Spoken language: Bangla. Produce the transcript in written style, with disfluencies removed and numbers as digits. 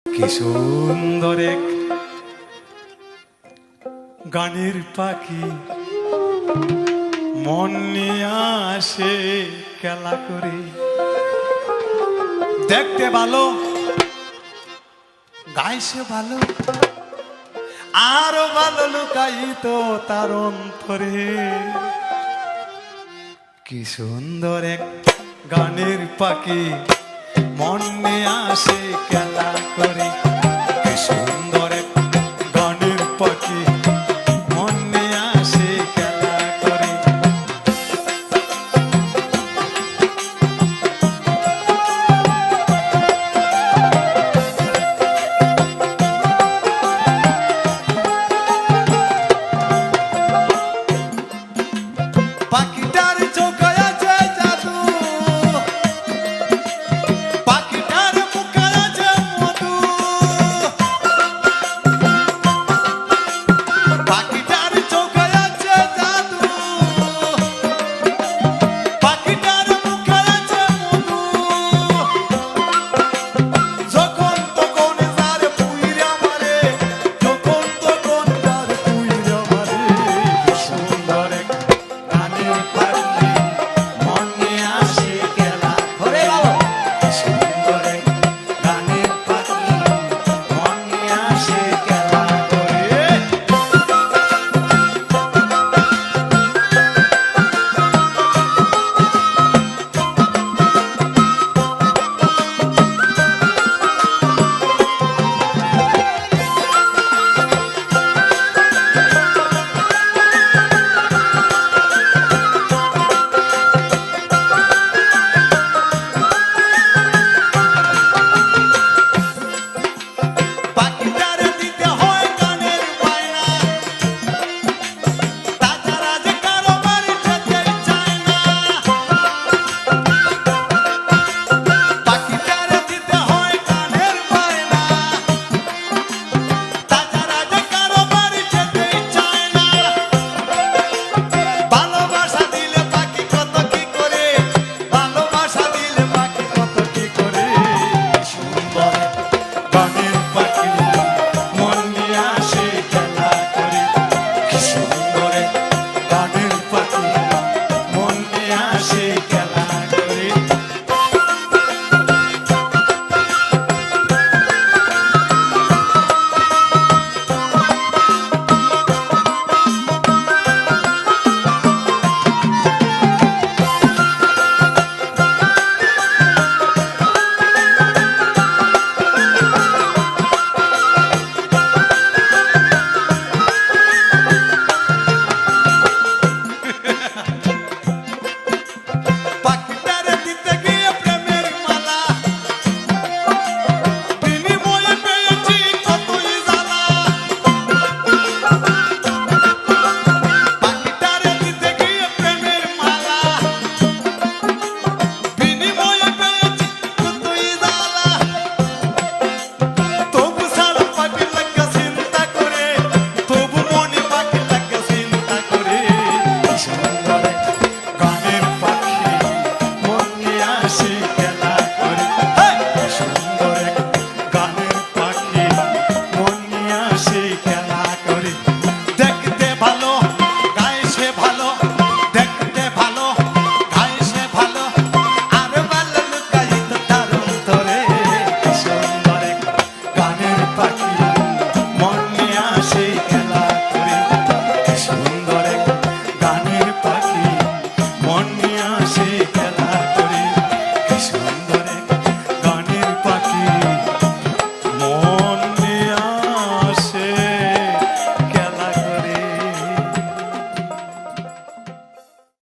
কি সুন্দর এক গানের পাখি মন নিয়ে আসে খেলা করে। দেখতে ভালো, গাইছে ভালো, আরো ভালো লুকায়িত তার অন্তরে। কি সুন্দর এক গানের পাখি মন নিয়ে আসে খেলা করে। কি সুন্দর এক গানের পাখি মন নিয়ে আসে খেলা করে। পাখিটার চোখে আছে জাদু, পাখিটার মুখে আছে মধু, পাখিটার চোখে আছে জাদু, পাখিটার মুখে আছে মধু। যখন তখন যার পুইরা মারে, যখন তখন যার পুইরা মারে। কি সুন্দর এক গানের পাখি মন নিয়ে আসে খেলা করে। কি সুন্দর এক গানের পাখি মন নিয়ে আসে খেলা করে। পাখিটারে দিতে হয় গানের বায়না, তাছাড়া যে কারো বাড়ি যেতে চায় না। পাখিটারে দিতে হয় গানের বায়না, তাছাড়া যে কারো বাড়ি যেতে চায় না। ভালোবাসা দিলে পাখি কত কি করে, ভালোবাসা দিলে পাখি কত কি করে। সুন্দর গানের পাখি মন নিয়ে আসে খেলা করে। কি সুন্দর গানের পাখি মন নিয়ে আসে খেলা করে। পাখিটারে দিতে গিয়ে প্রেমের মালা, বিনিময়ে পেয়েছি কতই জ্বালা। পাখিটারে দিতে গিয়ে প্রেমের মালা, বিনিময়ে পেয়েছি কতই জ্বালা। তবু সারা পাখি লাগা চিন্তা করে, তবু মনে পাখি লাগা চিন্তা করে। কি সুন্দর গানের পাখি মন নিয়ে আসে খেলা করে। কি সুন্দর গানের পাখি মন নিয়ে আসে খেলা করে। দেখতে ভালো, গাইছে ভালো, দেখতে ভালো, গাইছে ভালো, আরো ভালো লুকায়িত তার অন্তরে। কি সুন্দর গানের পাখি